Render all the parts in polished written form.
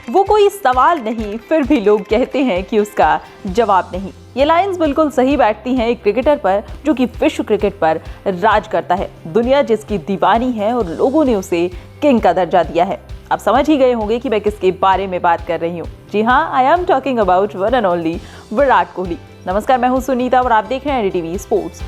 वो कोई सवाल नहीं, फिर भी लोग कहते हैं कि उसका जवाब नहीं। ये लाइंस बिल्कुल सही बैठती हैं एक क्रिकेटर पर जो कि विश्व क्रिकेट पर राज करता है, दुनिया जिसकी दीवानी है और लोगों ने उसे किंग का दर्जा दिया है। आप समझ ही गए होंगे कि मैं किसके बारे में बात कर रही हूँ। जी हाँ, I am talking about one and only Virat Kohli. नमस्कार, मैं हूँ सुनीता और आप देख रहे हैं एनडीटीवी स्पोर्ट्स।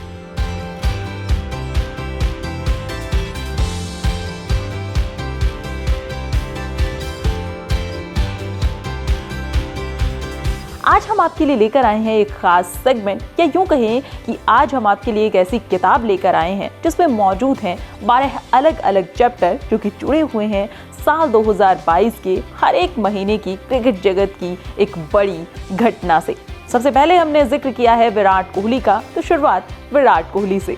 आज हम आपके लिए लेकर आए हैं एक खास सेगमेंट, या यूं कहें कि आज हम आपके लिए एक ऐसी किताब लेकर आए हैं जिसमें मौजूद हैं 12 अलग अलग चैप्टर जो कि जुड़े हुए हैं साल 2022 के हर एक महीने की क्रिकेट जगत की एक बड़ी घटना से। सबसे पहले हमने जिक्र किया है विराट कोहली का, तो शुरुआत विराट कोहली से।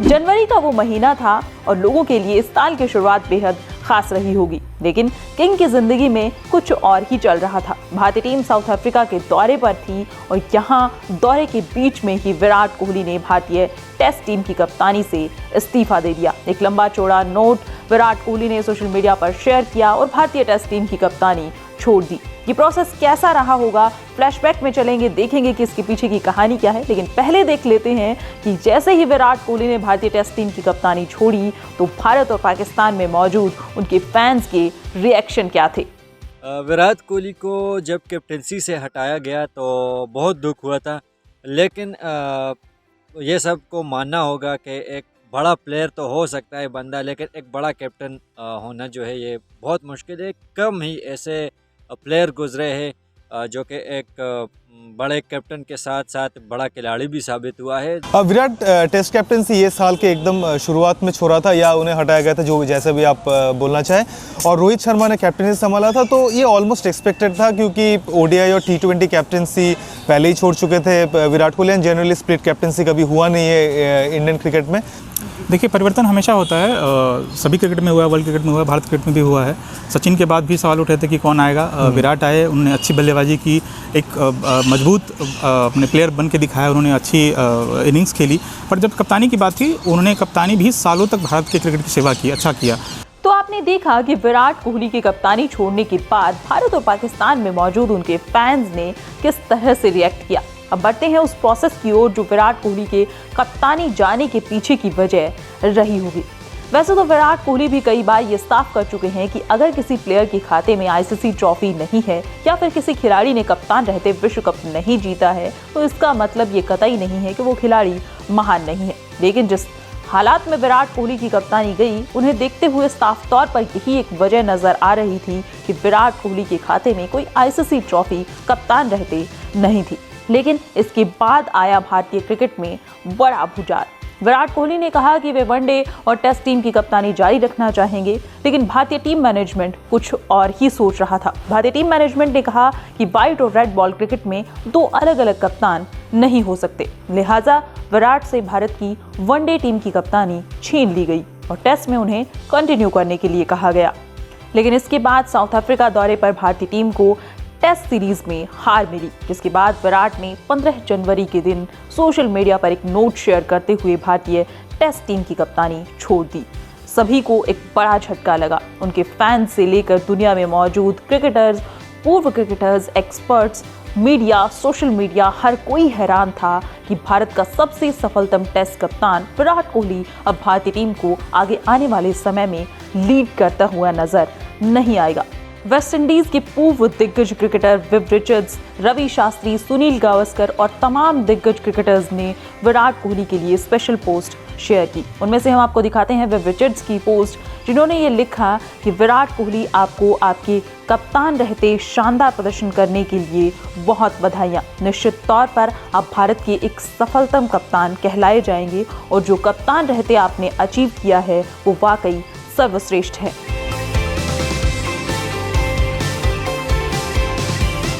जनवरी का वो महीना था और लोगों के लिए इस साल की शुरुआत बेहद खास रही होगी, लेकिन किंग की जिंदगी में कुछ और ही चल रहा था। भारतीय टीम साउथ अफ्रीका के दौरे पर थी और यहाँ दौरे के बीच में ही विराट कोहली ने भारतीय टेस्ट टीम की कप्तानी से इस्तीफा दे दिया। एक लंबा चौड़ा नोट विराट कोहली ने सोशल मीडिया पर शेयर किया और भारतीय टेस्ट टीम की कप्तानी छोड़ दी। ये प्रोसेस कैसा रहा होगा, फ्लैशबैक में चलेंगे, देखेंगे कि इसके पीछे की कहानी क्या है। लेकिन पहले देख लेते हैं कि जैसे ही विराट कोहली ने भारतीय टेस्ट टीम की कप्तानी छोड़ी तो भारत और पाकिस्तान में मौजूद उनके फैंस के रिएक्शन क्या थे। विराट कोहली को जब कैप्टनसी से हटाया गया तो बहुत दुख हुआ था, लेकिन ये सबको मानना होगा कि एक बड़ा प्लेयर तो हो सकता है बंदा, लेकिन एक बड़ा कैप्टन होना जो है ये बहुत मुश्किल है। कम ही ऐसे प्लेयर गुजरे हैं जो कि एक बड़े कैप्टन के साथ साथ बड़ा खिलाड़ी भी साबित हुआ है। विराट टेस्ट कैप्टनसी ये साल के एकदम शुरुआत में छोड़ा था या उन्हें हटाया गया था, जो जैसे भी आप बोलना चाहें, और रोहित शर्मा ने कैप्टनसी संभाला था, तो ये ऑलमोस्ट एक्सपेक्टेड था क्योंकि ओडीआई और टी20 कैप्टनसी पहले ही छोड़ चुके थे Virat Kohli. And generally split captaincy कभी हुआ नहीं है इंडियन क्रिकेट में। देखिए, परिवर्तन हमेशा होता है, सभी क्रिकेट में हुआ है, वर्ल्ड क्रिकेट में हुआ है, भारत क्रिकेट में भी हुआ है। सचिन के बाद भी सवाल उठे थे कि कौन आएगा। विराट आए, उन्होंने अच्छी बल्लेबाजी की, एक मजबूत अपने प्लेयर बन के दिखाया, उन्होंने अच्छी इनिंग्स खेली। पर जब कप्तानी की बात थी, उन्होंने कप्तानी भी सालों तक भारत के क्रिकेट की सेवा की, अच्छा किया। तो आपने देखा कि विराट कोहली की कप्तानी छोड़ने के बाद भारत और पाकिस्तान में मौजूद उनके फैंस ने किस तरह से रिएक्ट किया। अब बढ़ते हैं उस प्रोसेस की ओर जो विराट कोहली के कप्तानी जाने के पीछे की वजह रही होगी। वैसे तो विराट कोहली भी कई बार ये साफ कर चुके हैं कि अगर किसी प्लेयर के खाते में आईसीसी ट्रॉफी नहीं है या फिर किसी खिलाड़ी ने कप्तान रहते विश्व कप नहीं जीता है तो इसका मतलब ये कतई नहीं है कि वो खिलाड़ी महान नहीं है। लेकिन जिस हालात में विराट कोहली की कप्तानी गई, उन्हें देखते हुए साफ तौर पर यही एक वजह नजर आ रही थी कि विराट कोहली के खाते में कोई आईसीसी ट्रॉफी कप्तान रहते नहीं थी। लेकिन इसके बाद आया भारतीय क्रिकेट में बड़ा भूचाल। विराट कोहली ने कहा कि वे वनडे और टेस्ट टीम की कप्तानी जारी रखना चाहेंगे, लेकिन भारतीय टीम मैनेजमेंट कुछ और ही सोच रहा था। भारतीय टीम मैनेजमेंट ने कहा कि व्हाइट और रेड बॉल क्रिकेट में दो अलग अलग कप्तान नहीं हो सकते, लिहाजा विराट से भारत की वनडे टीम की कप्तानी छीन ली गई और टेस्ट में उन्हें कंटिन्यू करने के लिए कहा गया। लेकिन इसके बाद साउथ अफ्रीका दौरे पर भारतीय टीम को टेस्ट सीरीज में हार मिली, जिसके बाद विराट ने 15 जनवरी के दिन सोशल मीडिया पर एक नोट शेयर करते हुए भारतीय टेस्ट टीम की कप्तानी छोड़ दी। सभी को एक बड़ा झटका लगा। उनके फैंस से लेकर दुनिया में मौजूद क्रिकेटर्स, पूर्व cricketers, experts, media, social media, हर कोई हैरान था कि भारत का सबसे सफलतम टेस्ट कप्तान विराट कोहली अब भारतीय टीम को आगे आने वाले समय में लीड करता हुआ नजर नहीं आएगा। वेस्ट इंडीज के पूर्व दिग्गज cricketer Viv Richards, Ravi Shastri, Sunil Gavaskar और तमाम दिग्गज क्रिकेटर्स ने विराट कोहली के लिए स्पेशल पोस्ट शेयर की। उनमें से हम आपको दिखाते हैं विव रिचर्ड्स की पोस्ट, जिन्होंने ये लिखा कि विराट कोहली, आपको आपके कप्तान रहते शानदार प्रदर्शन करने के लिए बहुत बधाइयाँ। निश्चित तौर पर आप भारत के एक सफलतम कप्तान कहलाए जाएंगे और जो कप्तान रहते आपने अचीव किया है वो वाकई सर्वश्रेष्ठ है।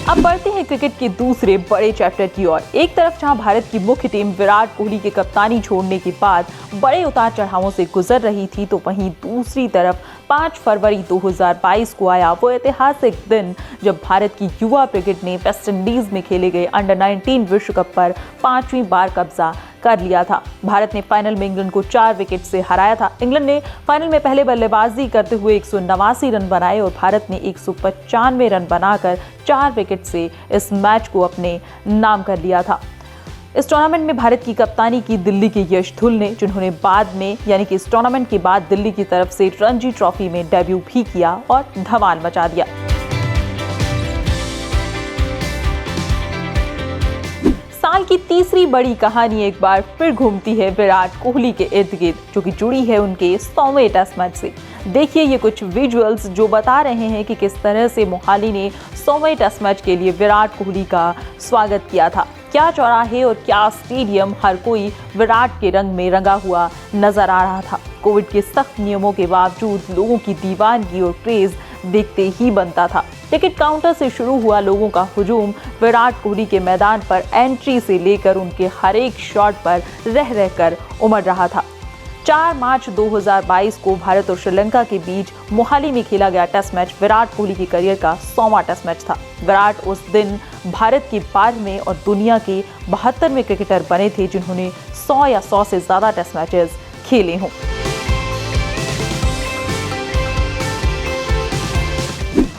अब बढ़ते हैं क्रिकेट के दूसरे बड़े चैप्टर की ओर। एक तरफ जहां भारत की मुख्य टीम विराट कोहली के कप्तानी छोड़ने के बाद बड़े उतार चढ़ावों से गुजर रही थी, तो वहीं दूसरी तरफ 5 फरवरी 2022 को आया वो ऐतिहासिक दिन जब भारत की युवा क्रिकेट ने वेस्ट इंडीज में खेले गए अंडर 19 विश्व कप पर 5वीं बार कब्जा कर लिया था। भारत ने फाइनल में इंग्लैंड को 4 विकेट से हराया था। इंग्लैंड ने फाइनल में पहले बल्लेबाजी करते हुए 189 रन बनाए और भारत ने 195 रन बनाकर 4 विकेट से इस मैच को अपने नाम कर लिया था। इस टूर्नामेंट में भारत की कप्तानी की दिल्ली के यश धुल ने, जिन्होंने बाद में यानी कि इस टूर्नामेंट के बाद दिल्ली की तरफ से रणजी ट्रॉफी में डेब्यू भी किया और धमाल मचा दिया। साल की तीसरी बड़ी कहानी एक बार फिर घूमती है विराट कोहली के इर्द गिर्द, जो कि जुड़ी है उनके 100वें टेस्ट मैच से। देखिए ये कुछ विजुअल्स जो बता रहे हैं कि किस तरह से मोहाली ने 100वें टेस्ट मैच के लिए विराट कोहली का स्वागत किया था। क्या चौराहे और क्या स्टेडियम, हर कोई विराट के रंग में रंगा हुआ नजर आ रहा था। कोविड के सख्त नियमों के बावजूद लोगों की दीवानगी और क्रेज देखते ही बनता था। टिकट काउंटर से शुरू हुआ लोगों का हुजूम विराट कोहली के मैदान पर एंट्री से लेकर उनके हर एक शॉट पर रह रहकर उमड़ रहा था। 4 मार्च 2022 को भारत और श्रीलंका के बीच मोहाली में खेला गया टेस्ट मैच विराट कोहली के करियर का 100वां टेस्ट मैच था। विराट उस दिन भारत के 12वें और दुनिया के 72वें क्रिकेटर बने थे जिन्होंने 100 या 100 से ज्यादा टेस्ट मैचेस खेले हों।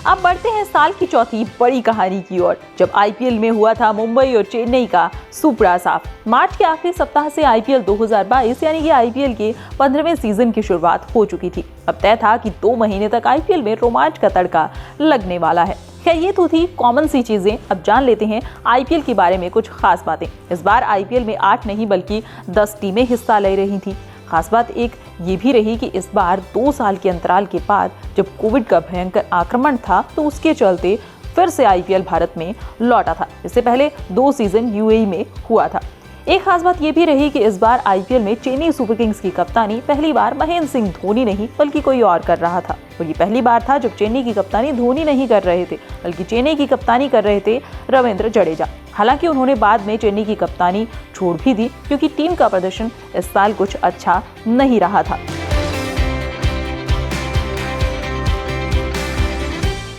अब बढ़ते हैं साल की चौथी बड़ी कहानी की ओर, जब आईपीएल में हुआ था मुंबई और चेन्नई का सुपड़ा साफ। मार्च के आखिरी सप्ताह से आईपीएल 2022 यानी कि आईपीएल के 15वें सीजन की शुरुआत हो चुकी थी। अब तय था कि 2 महीने तक आईपीएल में रोमांच का तड़का लगने वाला है। खैर ये तो थी कॉमन सी चीजें। अब जान लेते हैं आईपीएल के बारे में कुछ खास बातें। इस बार आईपीएल में 8 नहीं बल्कि 10 टीमें हिस्सा ले रही थी। खास बात एक ये भी रही कि इस बार 2 साल के अंतराल के बाद जब कोविड का भयंकर आक्रमण था तो उसके चलते फिर से आईपीएल भारत में लौटा था। इससे पहले 2 सीजन यूएई में हुआ था। एक खास बात ये भी रही कि इस बार आईपीएल में चेन्नई सुपर किंग्स की कप्तानी पहली बार महेंद्र सिंह धोनी नहीं बल्कि कोई और कर रहा था। और ये पहली बार था जब चेन्नई की कप्तानी धोनी नहीं कर रहे थे बल्कि चेन्नई की कप्तानी कर रहे थे रविंद्र जडेजा। हालांकि उन्होंने बाद में चेन्नई की कप्तानी छोड़ भी दी क्योंकि टीम का प्रदर्शन इस साल कुछ अच्छा नहीं रहा था।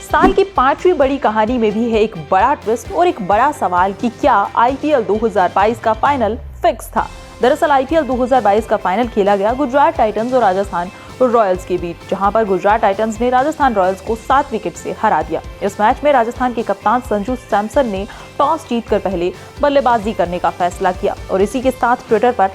साल की 5वीं बड़ी कहानी में भी है एक बड़ा ट्विस्ट और एक बड़ा सवाल कि क्या आईपीएल 2022 का फाइनल फिक्स था। दरअसल आईपीएल 2022 का फाइनल खेला गया गुजरात टाइटंस और राजस्थान रॉयल्स के बीच, जहां पर गुजरात टाइटंस ने राजस्थान रॉयल्स को 7 विकेट से हरा दिया। इस मैच में राजस्थान के कप्तान संजू सैमसन ने टॉस जीतकर पहले बल्लेबाजी करने का फैसला किया और इसी के साथ ट्विटर पर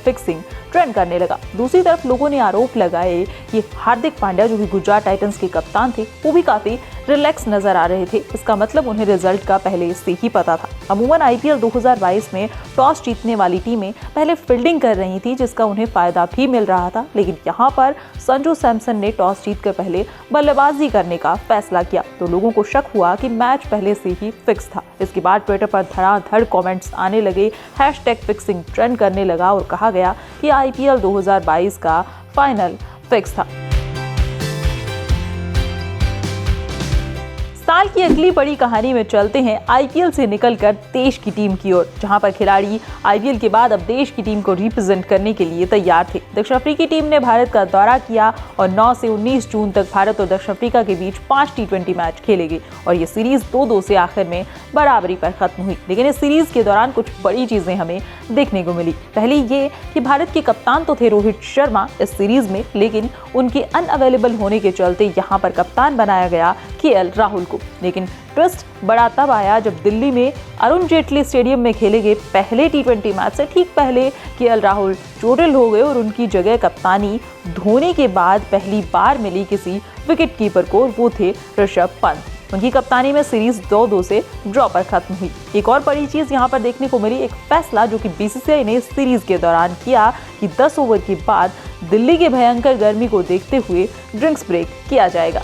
#फिक्सिंग ट्रेंड करने लगा। दूसरी तरफ लोगों ने आरोप लगाए कि हार्दिक पांड्या जो कि गुजरात टाइटंस के कप्तान थे वो भी काफी रिलैक्स नजर आ रहे थे। इसका मतलब उन्हें रिजल्ट का पहले से ही पता था। अमूमन आईपीएल 2022 में टॉस जीतने वाली टीमें पहले फील्डिंग कर रही थी जिसका उन्हें फायदा भी मिल रहा था, लेकिन यहाँ पर संजू सैमसन ने टॉस जीतकर पहले बल्लेबाजी करने का फैसला किया तो लोगों को शक हुआ कि मैच पहले से ही फिक्स था। इसके बाद ट्विटर पर धड़ाधड़ कमेंट्स आने लगे, #फिक्सिंग ट्रेंड करने लगा और कहा गया कि आईपीएल 2022 का फाइनल फिक्स था। साल की अगली बड़ी कहानी में चलते हैं आईपीएल से निकलकर देश की टीम की ओर, जहां पर खिलाड़ी आईपीएल के बाद अब देश की टीम को रिप्रेजेंट करने के लिए तैयार थे। दक्षिण अफ्रीकी टीम ने भारत का दौरा किया और 9 से 19 जून तक भारत और दक्षिण अफ्रीका के बीच 5 T20 मैच खेले गए और ये सीरीज 2-2 से आखिर में बराबरी पर खत्म हुई। लेकिन इस सीरीज के दौरान कुछ बड़ी चीजें हमें देखने को मिली। पहली ये कि भारत के कप्तान तो थे रोहित शर्मा इस सीरीज में, लेकिन उनके अनअवेलेबल होने के चलते यहाँ पर कप्तान बनाया गया केएल राहुल को। लेकिन ट्विस्ट बड़ा तब आया जब दिल्ली में अरुण जेटली स्टेडियम में खेले गए पहले T20 मैच से ठीक पहले केएल राहुल चोटिल हो गए और उनकी जगह कप्तानी धोनी के बाद पहली बार मिली किसी विकेट कीपर को, वो थे ऋषभ पंत। उनकी कप्तानी में सीरीज 2-2 से ड्रॉ पर खत्म हुई। एक और बड़ी चीज यहाँ पर देखने को मिली, एक फैसला जो कि बीसीसीआई ने इस सीरीज के दौरान किया कि 10 ओवर के बाद दिल्ली के भयंकर गर्मी को देखते हुए ड्रिंक्स ब्रेक किया जाएगा।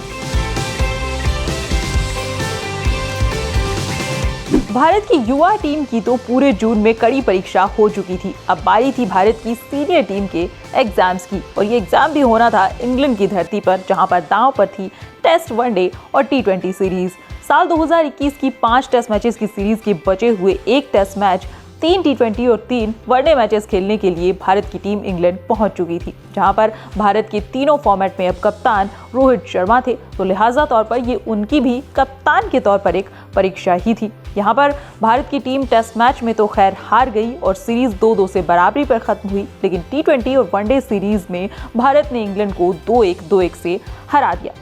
भारत की युवा टीम की तो पूरे जून में कड़ी परीक्षा हो चुकी थी। अब बारी थी भारत की सीनियर टीम के एग्जाम्स की और ये एग्जाम भी होना था इंग्लैंड की धरती पर, जहां पर दांव पर थी टेस्ट, वनडे और T20 सीरीज। साल 2021 की 5 टेस्ट मैचेस की सीरीज के बचे हुए एक टेस्ट मैच 3 टी20 और 3 वनडे मैचेस खेलने के लिए भारत की टीम इंग्लैंड पहुंच चुकी थी, जहां पर भारत के तीनों फॉर्मेट में अब कप्तान रोहित शर्मा थे, तो लिहाजा तौर पर ये उनकी भी कप्तान के तौर पर एक परीक्षा ही थी। यहाँ पर भारत की टीम टेस्ट मैच में तो खैर हार गई और सीरीज 2-2 से बराबरी पर खत्म हुई, लेकिन टी20 और वनडे सीरीज में भारत ने इंग्लैंड को 2-1, 2-1 से हरा दिया।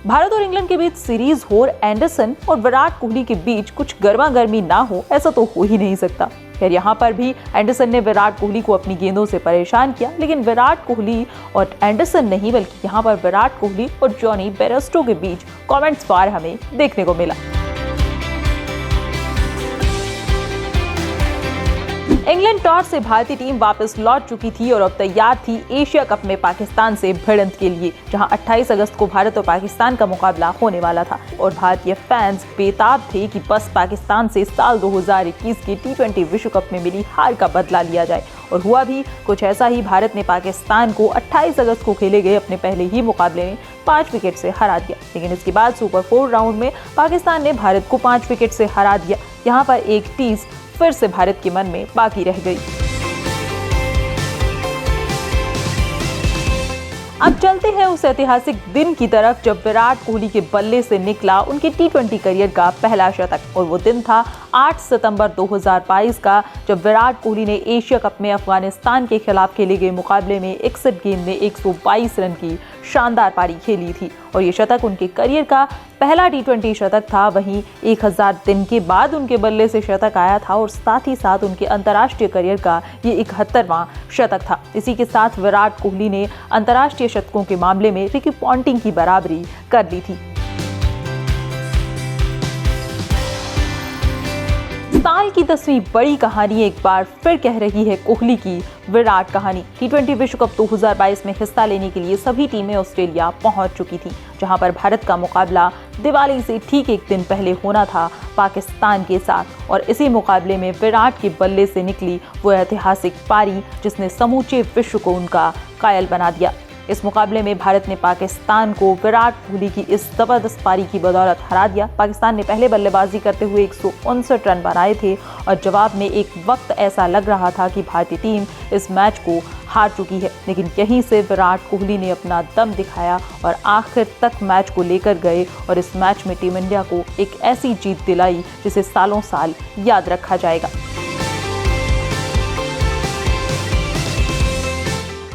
भारत और इंग्लैंड के बीच सीरीज हो, एंडरसन और विराट कोहली के बीच कुछ गर्मा गर्मी ना हो, ऐसा तो हो ही नहीं सकता। खैर यहाँ पर भी एंडरसन ने विराट कोहली को अपनी गेंदों से परेशान किया, लेकिन विराट कोहली और एंडरसन नहीं बल्कि यहाँ पर विराट कोहली और जॉनी बेयरस्टो के बीच कमेंट्स वार हमें देखने को मिला। इंग्लैंड टॉस से भारतीय टीम वापस लौट चुकी थी और अब तैयार थी एशिया कप में पाकिस्तान से भिड़ंत के लिए, जहां 28 अगस्त को भारत और पाकिस्तान का मुकाबला होने वाला था और भारतीय फैंस बेताब थे कि बस पाकिस्तान से साल 2021 के टी20 विश्व कप में मिली हार का बदला लिया जाए। और हुआ भी कुछ ऐसा ही। भारत ने पाकिस्तान को 28 अगस्त को खेले गए अपने पहले ही मुकाबले में 5 विकेट से हरा दिया, लेकिन इसके बाद सुपर 4 राउंड में पाकिस्तान ने भारत को 5 विकेट से हरा दिया। यहाँ पर एक टीस फिर से भारत के मन में बाकी रह गई। अब चलते हैं उस ऐतिहासिक दिन की तरफ जब विराट कोहली के बल्ले से निकला उनके टी20 करियर का पहला शतक, और वो दिन था 8 सितंबर 2022 का, जब विराट कोहली ने एशिया कप में अफगानिस्तान के खिलाफ खेले गए मुकाबले में 61 गेंद में 122 रन की शानदार पारी खेली थी और ये शतक उनके करियर का पहला टी20 शतक था। वहीं 1000 दिन के बाद उनके बल्ले से शतक आया था और साथ ही साथ उनके अंतर्राष्ट्रीय करियर का ये 71वां शतक था। इसी के साथ विराट कोहली ने अंतर्राष्ट्रीय शतकों के मामले में रिकी पॉन्टिंग की बराबरी कर ली थी। साल की 10वीं बड़ी कहानी एक बार फिर कह रही है कोहली की विराट कहानी। टी20 विश्व कप 2022 में हिस्सा लेने के लिए सभी टीमें ऑस्ट्रेलिया पहुंच चुकी थी, जहां पर भारत का मुकाबला दिवाली से ठीक एक दिन पहले होना था पाकिस्तान के साथ, और इसी मुकाबले में विराट के बल्ले से निकली वो ऐतिहासिक पारी जिसने समूचे विश्व को उनका कायल बना दिया। इस मुकाबले में भारत ने पाकिस्तान को विराट कोहली की इस जबरदस्त पारी की बदौलत हरा दिया। पाकिस्तान ने पहले बल्लेबाजी करते हुए 159 रन बनाए थे और जवाब में एक वक्त ऐसा लग रहा था कि भारतीय टीम इस मैच को हार चुकी है, लेकिन यहीं से विराट कोहली ने अपना दम दिखाया और आखिर तक मैच को लेकर गए और इस मैच में टीम इंडिया को एक ऐसी जीत दिलाई जिसे सालों साल याद रखा जाएगा।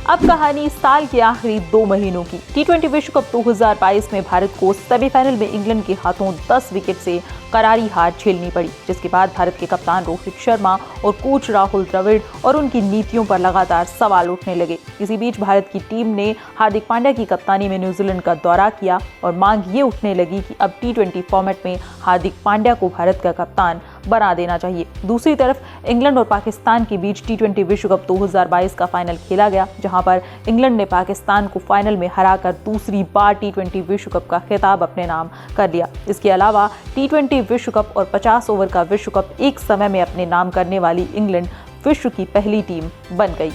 अब कहानी साल के आखिरी 2 महीनों की। टी20 विश्व कप 2022 में भारत को सेमीफाइनल में इंग्लैंड के हाथों 10 विकेट से करारी हार झेलनी पड़ी, जिसके बाद भारत के कप्तान रोहित शर्मा और कोच राहुल द्रविड़ और उनकी नीतियों पर लगातार सवाल उठने लगे। इसी बीच भारत की टीम ने हार्दिक पांड्या की कप्तानी में न्यूजीलैंड का दौरा किया और मांग ये उठने लगी कि अब टी20 फॉर्मेट में हार्दिक पांड्या को भारत का कप्तान बना देना चाहिए। दूसरी तरफ इंग्लैंड और पाकिस्तान के बीच टी20 विश्व कप 2022 का फाइनल खेला गया, जहां पर इंग्लैंड ने पाकिस्तान को फाइनल में हराकर दूसरी बार टी20 विश्व कप का खिताब अपने नाम कर लिया। इसके अलावा टी20 विश्व कप और 50 ओवर का विश्व कप एक समय में अपने नाम करने वाली इंग्लैंड विश्व की पहली टीम बन गई।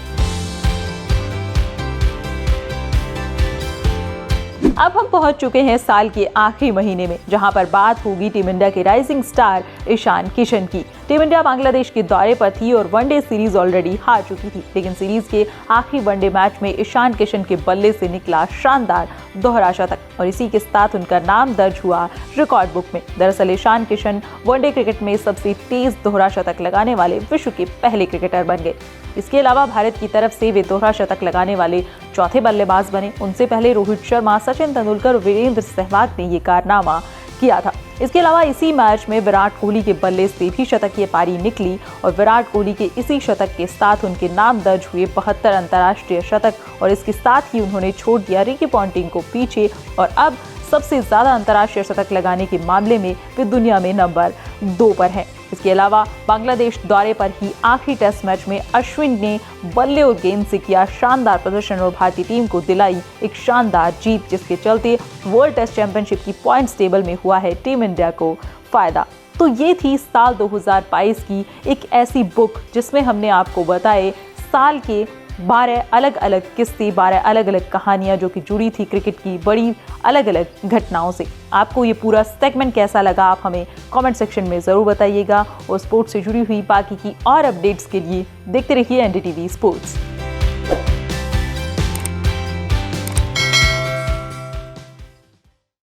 अब हम पहुंच चुके हैं साल के आखिरी महीने में, जहां पर बात होगी टीम इंडिया के राइजिंग स्टार ईशान किशन की। टीम इंडिया बांग्लादेश के दौरे पर थी और वनडे सीरीज ऑलरेडी हार चुकी थी, लेकिन सीरीज के आखिरी वनडे मैच में ईशान किशन के बल्ले से निकला शानदार दोहरा शतक और इसी के साथ उनका नाम दर्ज हुआ रिकॉर्ड बुक में। दरअसल ईशान किशन वनडे क्रिकेट में सबसे तेज दोहरा शतक लगाने वाले विश्व के पहले क्रिकेटर बन गए। इसके अलावा भारत की तरफ से वे दोहरा शतक लगाने वाले चौथे बल्लेबाज बने। उनसे पहले रोहित शर्मा, सचिन तेंदुलकर और वीरेंद्र सहवाग ने ये कारनामा किया था। इसके अलावा इसी मैच में विराट कोहली के बल्ले से भी शतकीय पारी निकली और विराट कोहली के इसी शतक के साथ उनके नाम दर्ज हुए 72 अंतर्राष्ट्रीय शतक और इसके साथ ही उन्होंने छोड़ दिया रिकी पॉन्टिंग को पीछे और अब सबसे ज्यादा अंतर्राष्ट्रीय शतक लगाने के मामले में वे दुनिया में नंबर 2 पर हैं। इसके अलावा बांग्लादेश दौरे पर ही आखिरी टेस्ट मैच में अश्विन ने बल्ले और गेंद से किया शानदार प्रदर्शन और भारतीय टीम को दिलाई एक शानदार जीत, जिसके चलते वर्ल्ड टेस्ट चैंपियनशिप की पॉइंट्स टेबल में हुआ है टीम इंडिया को फायदा। तो ये थी साल 2022 की एक ऐसी बुक जिसमें हमने आपको बताए साल के 12 अलग अलग किस्से, 12 अलग अलग कहानियां जो कि जुड़ी थी क्रिकेट की बड़ी अलग अलग घटनाओं से। आपको ये पूरा सेगमेंट कैसा लगा, आप हमें कमेंट सेक्शन में ज़रूर बताइएगा। और स्पोर्ट्स से जुड़ी हुई बाकी की और अपडेट्स के लिए देखते रहिए NDTV स्पोर्ट्स।